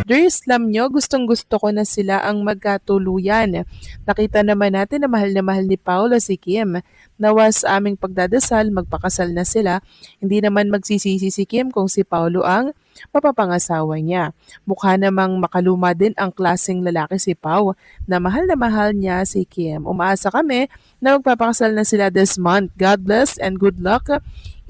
Dear Islam nyo, gustong-gusto ko na sila ang magkatuluyan. Nakita naman natin na mahal ni Paolo si Kim. Nawa sa aming pagdadasal, magpakasal na sila. Hindi naman magsisisi si Kim kung si Paolo ang mapapangasawa niya. Mukha namang makaluma din ang klaseng lalaki si Pao na mahal niya si Kim. Umaasa kami na magpapakasal na sila this month. God bless and good luck.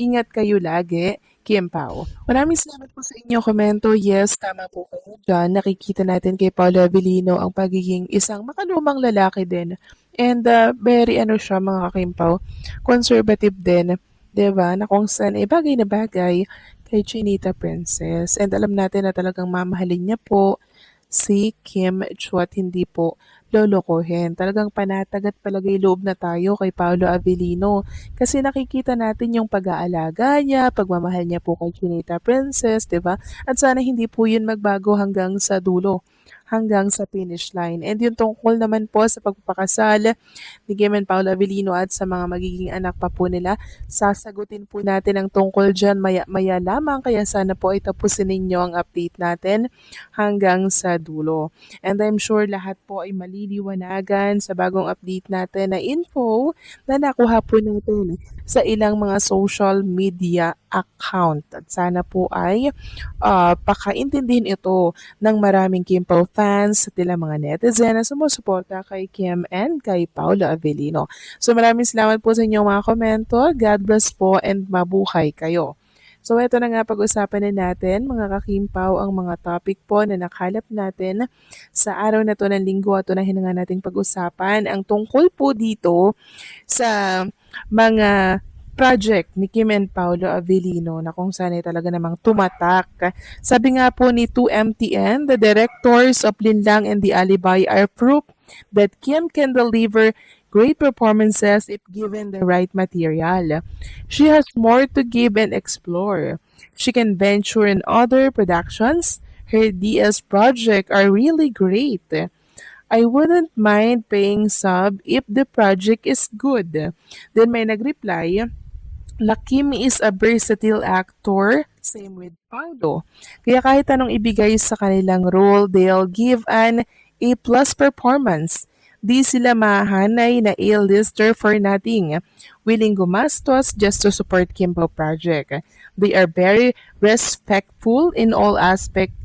Ingat kayo lagi. Kim Pao. Maraming salamat po sa inyong komento. Yes, tama po kayo dyan. Nakikita natin kay Paolo Avellino ang pagiging isang makalumang lalaki din. And very siya mga kakimpaw, conservative din. 'Di ba? Na kung saan bagay na bagay kay Chinita Princess. And alam natin na talagang mamahalin niya po si Kim Chu at hindi po lolokohin. Talagang panatag at palagay loob na tayo kay Paolo Avellino kasi nakikita natin yung pag-aalaga niya, pagmamahal niya po kay Chinita Princess, 'di ba? At sana hindi po 'yun magbago hanggang sa dulo, hanggang sa finish line. And yung tungkol naman po sa pagpapakasal ni Kim and Paolo Avellino at sa mga magiging anak pa po nila, sasagutin po natin ang tungkol dyan maya-maya lamang. Kaya sana po ay tapusin ninyo ang update natin hanggang sa dulo. And I'm sure lahat po ay maliliwanagan sa bagong update natin na info na nakuha po natin sa ilang mga social media account. At sana po ay pakaintindihin ito ng maraming Kim Pao fans at ilang mga netizen na sumusuporta kay Kim and kay Paolo Avellino. So maraming salamat po sa inyong mga komento. God bless po and mabuhay kayo. So ito na nga pag-usapan na natin mga kakimpaw ang mga topic po na nakalap natin sa araw na to ng linggo at ito na hinanga nating pag-usapan. Ang tungkol po dito sa mga project ni Kim and Paolo Avellino na kung saan ay talaga namang tumatak. Sabi nga po ni 2MTN, the directors of Linlang and The Alibi are proof that Kim can deliver great performances if given the right material. She has more to give and explore. She can venture in other productions. Her DS project are really great. I wouldn't mind paying sub if the project is good. Then may nagreply, La Kim is a versatile actor, same with Paulo. Kaya kahit anong ibigay sa kanilang role, they'll give an A+ performance. Di sila mahanay na A-lister for nothing, willing gumastos just to support Kimpo project. They are very respectful in all aspect.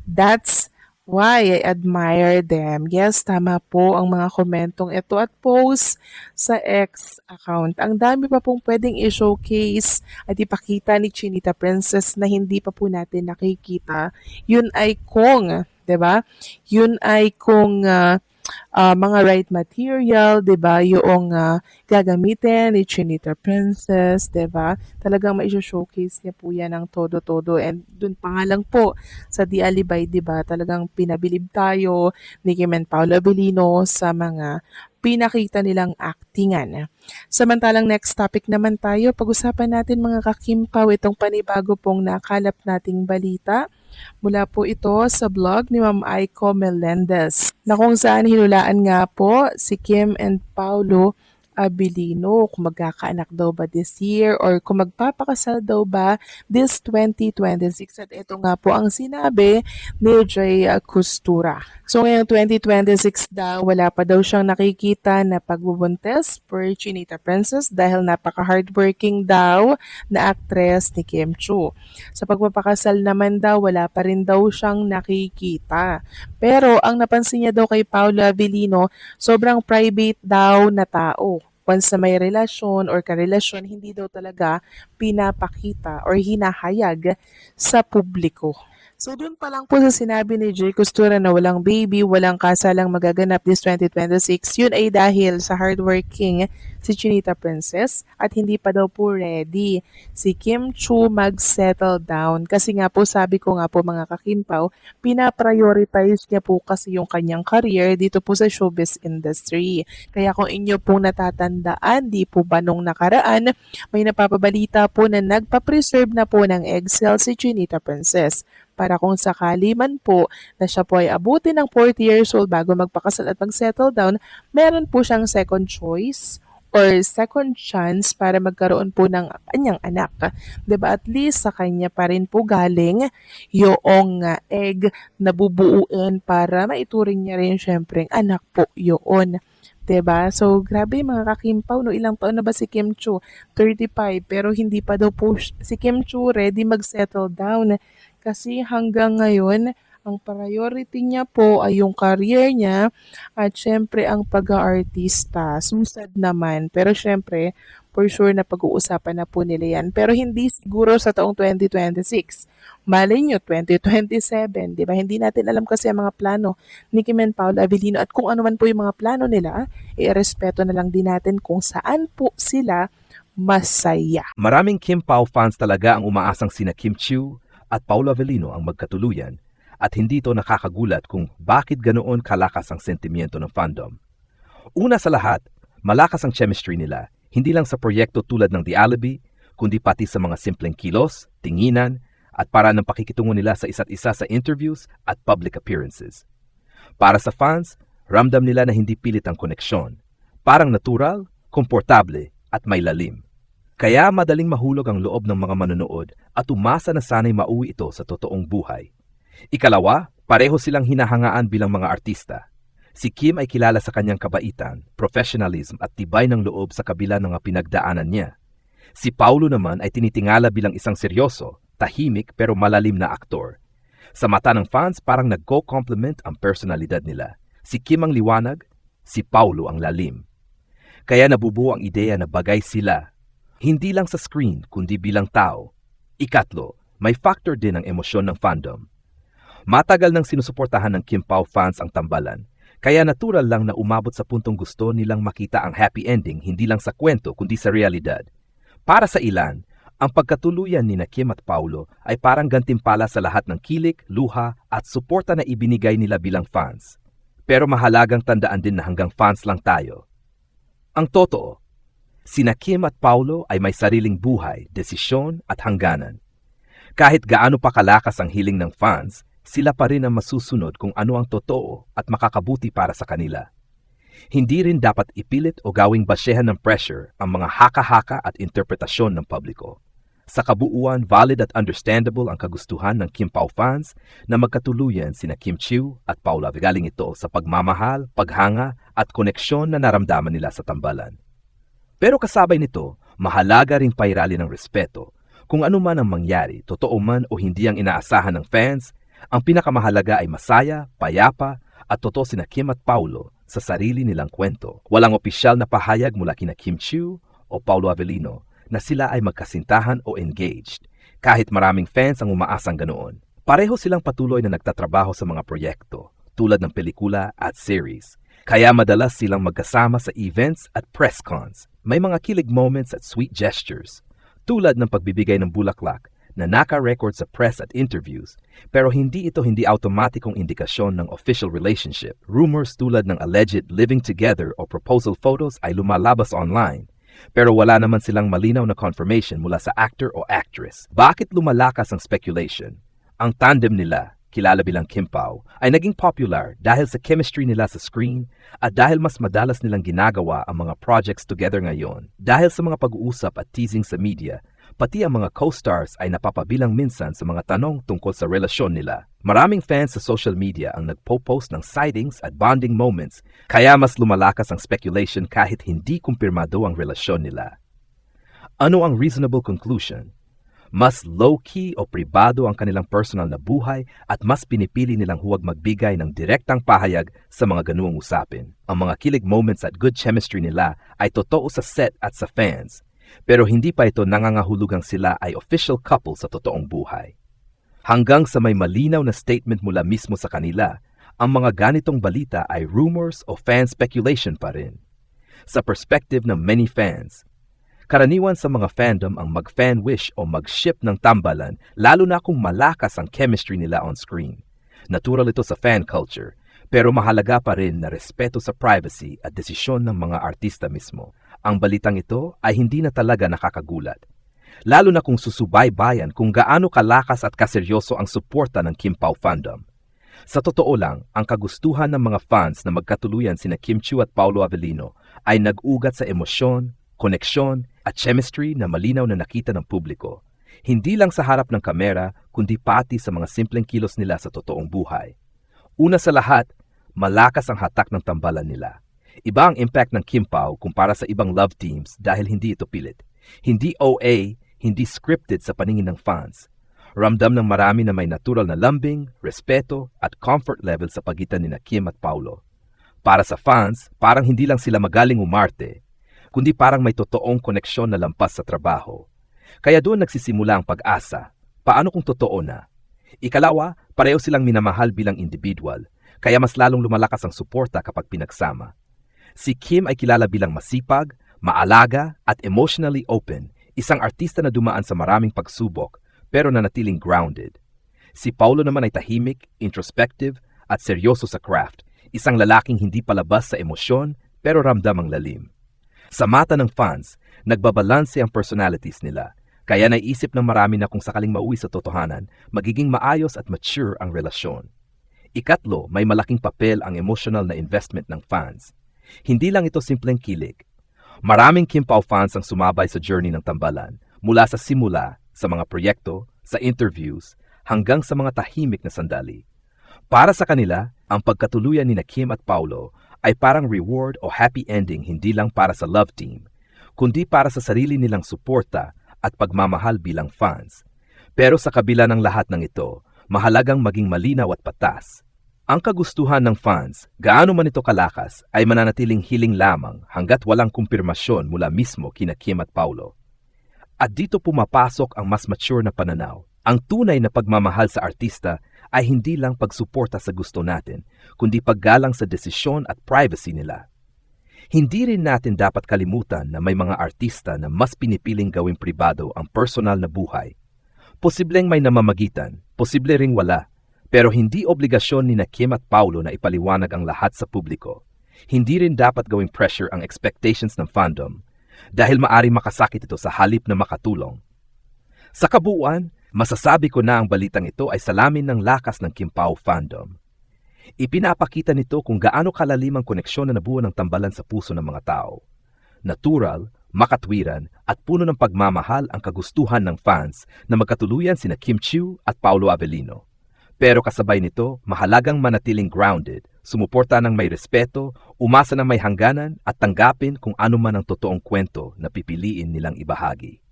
That's why I admire them. Yes, tama po ang mga komentong ito at post sa X account. Ang dami pa pong pwedeng i-showcase at ipakita ni Chinita Princess na hindi pa po natin nakikita. Yun ay kung, 'di ba? Yun ay kung mga right material, 'di ba? Yung gagamitin ni Chinita Princess, 'di ba? Talagang mai-showcase niya po 'yan ng todo-todo and dun pa nga lang po sa The Alibay, 'di ba? Talagang pinabilib tayo ni Kim and Paolo Avellino sa mga pinakita nilang actingan. Samantalang next topic naman tayo, pag-usapan natin mga kakimpaw itong panibago pong nakalap nating balita. Mula po ito sa blog ni Ma'am Aiko Melendez na kung saan hinulaan nga po si Kim and Paolo Avellino kung magkakaanak daw ba this year or kung magpapakasal daw ba this 2026. At ito nga po ang sinabi ni Jay Costura. So ngayong 2026 daw, wala pa daw siyang nakikita na pagbubuntes per Chinita Princess dahil napaka-hardworking daw na actress ni Kim Chu. Sa pagpapakasal naman daw, wala pa rin daw siyang nakikita. Pero ang napansin niya daw kay Paolo Avellino, sobrang private daw na tao. Once na may relasyon or karelasyon, hindi daw talaga pinapakita or hinahayag sa publiko. So doon pa lang po sa sinabi ni Jay Costura na walang baby, walang kasalang magaganap this 2026, yun ay dahil sa hardworking si Chinita Princess at hindi pa daw po ready si Kim Chu mag-settle down. Kasi nga po sabi ko nga po mga kakimpaw, pinaprioritize niya po kasi yung kanyang career dito po sa showbiz industry. Kaya kung inyo pong natatandaan, di po ba nung nakaraan, may napapabalita po na nagpa-preserve na po ng egg cell si Chinita Princess para kung sakali man po na siya po ay abutin ng 40 years old bago magpakasal at mag-settle down, meron po siyang second choice or second chance para magkaroon po ng kanyang anak. 'Di ba? At least sa kanya pa rin po galing yoong egg na bubuuin para maituring niya rin syempre anak po yun. 'Di ba? So, grabe mga kakimpaw, no? Ilang taon na ba si Kim Chu? 35, pero hindi pa daw po si Kim Chu ready mag-settle down. Kasi hanggang ngayon, ang priority niya po ay yung career niya at syempre ang pag-aartista. Susad naman. Pero syempre, for sure na pag-uusapan na po nila yan. Pero hindi siguro sa taong 2026. Malay nyo, 2027, di ba? Hindi natin alam kasi ang mga plano ni Kim and Paolo Avellino at kung ano man po yung mga plano nila, irespeto na lang din natin kung saan po sila masaya. Maraming Kim Pao fans talaga ang umaasang sina Kim Chiu at Paolo Avellino ang magkatuluyan at hindi ito nakakagulat kung bakit ganoon kalakas ang sentimiento ng fandom. Una sa lahat, malakas ang chemistry nila, hindi lang sa proyekto tulad ng The Alibi, kundi pati sa mga simpleng kilos, tinginan, at para ng pakikitungo nila sa isa't isa sa interviews at public appearances. Para sa fans, ramdam nila na hindi pilit ang koneksyon. Parang natural, komportable, at may lalim. Kaya madaling mahulog ang loob ng mga manonood at umasa na sana'y mauwi ito sa totoong buhay. Ikalawa, pareho silang hinahangaan bilang mga artista. Si Kim ay kilala sa kanyang kabaitan, professionalism at tibay ng loob sa kabila ng mga pinagdaanan niya. Si Paolo naman ay tinitingala bilang isang seryoso, tahimik pero malalim na aktor. Sa mata ng fans parang nagko-complement ang personalidad nila. Si Kim ang liwanag, si Paolo ang lalim. Kaya nabubuo ang ideya na bagay sila, hindi lang sa screen kundi bilang tao. Ikatlo, may factor din ang emosyon ng fandom. Matagal nang sinusuportahan ng Kim Pao fans ang tambalan, kaya natural lang na umabot sa puntong gusto nilang makita ang happy ending hindi lang sa kwento kundi sa realidad. Para sa ilan, ang pagkatuluyan ni Kim at Paolo ay parang gantimpala sa lahat ng kilik, luha at suporta na ibinigay nila bilang fans. Pero mahalagang tandaan din na hanggang fans lang tayo. Ang totoo, sina Kim at Paolo ay may sariling buhay, desisyon at hangganan. Kahit gaano pa kalakas ang hiling ng fans, sila pa rin ang masusunod kung ano ang totoo at makakabuti para sa kanila. Hindi rin dapat ipilit o gawing basyehan ng pressure ang mga haka-haka at interpretasyon ng publiko. Sa kabuuan, valid at understandable ang kagustuhan ng Kim Pao fans na magkatuluyan sina Kim Chiu at Paolo Avellino ito sa pagmamahal, paghanga at koneksyon na naramdaman nila sa tambalan. Pero kasabay nito, mahalaga rin pairali ng respeto. Kung ano man ang mangyari, totoo man o hindi ang inaasahan ng fans, ang pinakamahalaga ay masaya, payapa, at totoo sina Kim at Paolo sa sarili nilang kwento. Walang opisyal na pahayag mula kina Kim Chiu o Paolo Avellino na sila ay magkasintahan o engaged, kahit maraming fans ang umaasang ganoon. Pareho silang patuloy na nagtatrabaho sa mga proyekto, tulad ng pelikula at series. Kaya madalas silang magkasama sa events at press cons. May mga kilig moments at sweet gestures, tulad ng pagbibigay ng bulaklak na naka-record sa press at interviews, pero hindi automatikong indikasyon ng official relationship. Rumors tulad ng alleged living together o proposal photos ay lumalabas online, pero wala naman silang malinaw na confirmation mula sa actor o actress. Bakit lumalakas ang speculation? Ang tandem nila, kilala bilang Kim Pao, ay naging popular dahil sa chemistry nila sa screen at dahil mas madalas nilang ginagawa ang mga projects together ngayon. Dahil sa mga pag-uusap at teasing sa media, pati ang mga co-stars ay napapabilang minsan sa mga tanong tungkol sa relasyon nila. Maraming fans sa social media ang nagpo-post ng sightings at bonding moments, kaya mas lumalakas ang speculation kahit hindi kumpirmado ang relasyon nila. Ano ang reasonable conclusion? Mas low-key o pribado ang kanilang personal na buhay at mas pinipili nilang huwag magbigay ng direktang pahayag sa mga ganoong usapin. Ang mga kilig moments at good chemistry nila ay totoo sa set at sa fans, pero hindi pa ito nangangahulugang sila ay official couple sa totoong buhay. Hanggang sa may malinaw na statement mula mismo sa kanila, ang mga ganitong balita ay rumors o fan speculation pa rin. Sa perspective ng many fans, karaniwan sa mga fandom ang mag-fan wish o mag-ship ng tambalan lalo na kung malakas ang chemistry nila on screen. Natural ito sa fan culture, pero mahalaga pa rin na respeto sa privacy at desisyon ng mga artista mismo. Ang balitang ito ay hindi na talaga nakakagulat, lalo na kung susubaybayan kung gaano kalakas at kaseryoso ang suporta ng Kim Pao fandom. Sa totoo lang, ang kagustuhan ng mga fans na magkatuluyan sina Kim Chiu at Paolo Avellino ay nag-ugat sa emosyon, koneksyon at chemistry na malinaw na nakita ng publiko. Hindi lang sa harap ng kamera, kundi pati sa mga simpleng kilos nila sa totoong buhay. Una sa lahat, malakas ang hatak ng tambalan nila. Iba ang impact ng Kim Pao kumpara sa ibang love teams dahil hindi ito pilit. Hindi OA, hindi scripted sa paningin ng fans. Ramdam ng marami na may natural na lambing, respeto at comfort level sa pagitan ni Kim at Paulo. Para sa fans, parang hindi lang sila magaling umarte, kundi parang may totoong koneksyon na lampas sa trabaho. Kaya doon nagsisimula ang pag-asa. Paano kung totoo na? Ikalawa, pareho silang minamahal bilang individual, kaya mas lalong lumalakas ang suporta kapag pinagsama. Si Kim ay kilala bilang masipag, maalaga at emotionally open, isang artista na dumaan sa maraming pagsubok pero nanatiling grounded. Si Paulo naman ay tahimik, introspective at seryoso sa craft, isang lalaking hindi palabas sa emosyon pero ramdam ang lalim. Sa mata ng fans, nagbabalanse ang personalities nila, kaya naisip ng marami na kung sakaling mauwi sa totohanan, magiging maayos at mature ang relasyon. Ikatlo, may malaking papel ang emotional na investment ng fans. Hindi lang ito simpleng kilig. Maraming Kim Pao fans ang sumabay sa journey ng tambalan, mula sa simula, sa mga proyekto, sa interviews, hanggang sa mga tahimik na sandali. Para sa kanila, ang pagkatuluyan ni Kim at Paulo ay parang reward o happy ending hindi lang para sa love team, kundi para sa sarili nilang suporta at pagmamahal bilang fans. Pero sa kabila ng lahat ng ito, mahalagang maging malinaw at patas. Ang kagustuhan ng fans, gaano man ito kalakas, ay mananatiling hiling lamang hanggat walang kumpirmasyon mula mismo kina Kim at Paulo. At dito pumapasok ang mas mature na pananaw. Ang tunay na pagmamahal sa artista ay hindi lang pagsuporta sa gusto natin, kundi paggalang sa desisyon at privacy nila. Hindi rin natin dapat kalimutan na may mga artista na mas pinipiling gawing pribado ang personal na buhay. Posibleng may namamagitan, posible ring wala, pero hindi obligasyon ni Kim at Paulo na ipaliwanag ang lahat sa publiko. Hindi rin dapat gawing pressure ang expectations ng fandom, dahil maari makasakit ito sa halip na makatulong. Sa kabuuan, masasabi ko na ang balitang ito ay salamin ng lakas ng Kim Pao fandom. Ipinapakita nito kung gaano kalalim ang koneksyon na nabuo ng tambalan sa puso ng mga tao. Natural, makatwiran at puno ng pagmamahal ang kagustuhan ng fans na magkatuluyan sina Kim Chiu at Paulo Avellino. Pero kasabay nito, mahalagang manatiling grounded, sumuporta ng may respeto, umasa ng may hangganan at tanggapin kung ano man ang totoong kwento na pipiliin nilang ibahagi.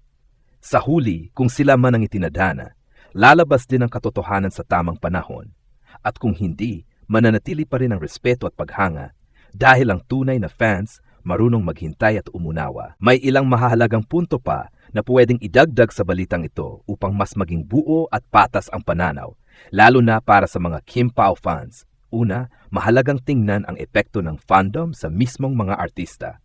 Sa huli, kung sila man ang itinadhana, lalabas din ang katotohanan sa tamang panahon. At kung hindi, mananatili pa rin ang respeto at paghanga dahil ang tunay na fans marunong maghintay at umunawa. May ilang mahahalagang punto pa na pwedeng idagdag sa balitang ito upang mas maging buo at patas ang pananaw, lalo na para sa mga Kim Pao fans. Una, mahalagang tingnan ang epekto ng fandom sa mismong mga artista.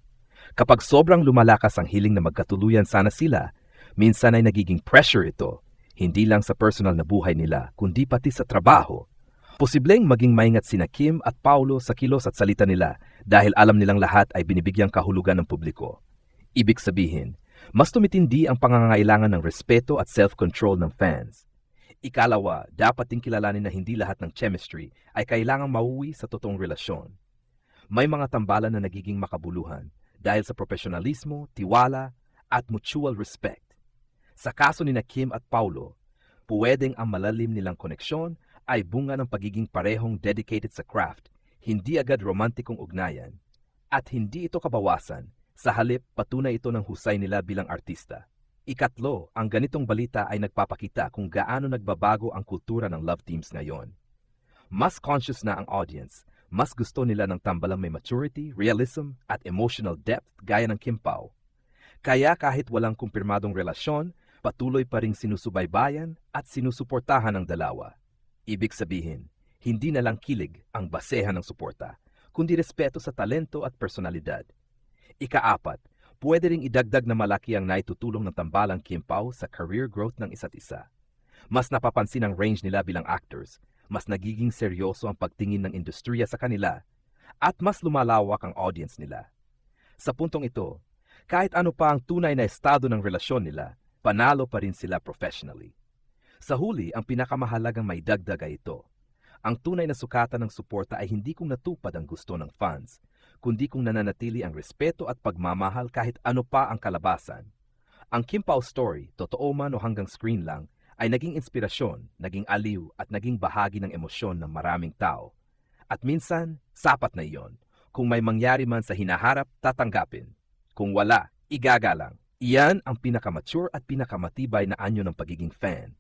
Kapag sobrang lumalakas ang hiling na magkatuluyan sana sila, minsan ay nagiging pressure ito, hindi lang sa personal na buhay nila, kundi pati sa trabaho. Posibleng maging maingat sina Kim at Paulo sa kilos at salita nila dahil alam nilang lahat ay binibigyang kahulugan ng publiko. Ibig sabihin, mas tumitindi ang pangangailangan ng respeto at self-control ng fans. Ikalawa, dapat din kilalanin na hindi lahat ng chemistry ay kailangang mauwi sa totoong relasyon. May mga tambalan na nagiging makabuluhan dahil sa profesionalismo, tiwala, at mutual respect. Sa kaso ni Kim at Paulo, pwedeng ang malalim nilang koneksyon ay bunga ng pagiging parehong dedicated sa craft, hindi agad romantikong ugnayan, at hindi ito kabawasan, sa halip patunay ito ng husay nila bilang artista. Ikatlo, ang ganitong balita ay nagpapakita kung gaano nagbabago ang kultura ng love teams ngayon. Mas conscious na ang audience, mas gusto nila ng tambalang may maturity, realism, at emotional depth gaya ng Kim Pao. Kaya kahit walang kumpirmadong relasyon, patuloy pa ring sinusubaybayan at sinusuportahan ng dalawa. Ibig sabihin, hindi na lang kilig ang basehan ng suporta, kundi respeto sa talento at personalidad. Ikaapat, pwede ring idagdag na malaki ang naitutulong ng tambalang Kim Pao sa career growth ng isa't isa. Mas napapansin ang range nila bilang actors, mas nagiging seryoso ang pagtingin ng industriya sa kanila, at mas lumalawak ang audience nila. Sa puntong ito, kahit ano pa ang tunay na estado ng relasyon nila, panalo pa rin sila professionally. Sa huli, ang pinakamahalagang may dagdag ay ito. Ang tunay na sukatan ng suporta ay hindi kung natupad ang gusto ng fans, kundi kung nananatili ang respeto at pagmamahal kahit ano pa ang kalabasan. Ang Kim Pao story, totoo man o hanggang screen lang, ay naging inspirasyon, naging aliw at naging bahagi ng emosyon ng maraming tao. At minsan, sapat na iyon. Kung may mangyari man sa hinaharap, tatanggapin. Kung wala, igagalang. Iyan ang pinakamature at pinakamatibay na anyo ng pagiging fan.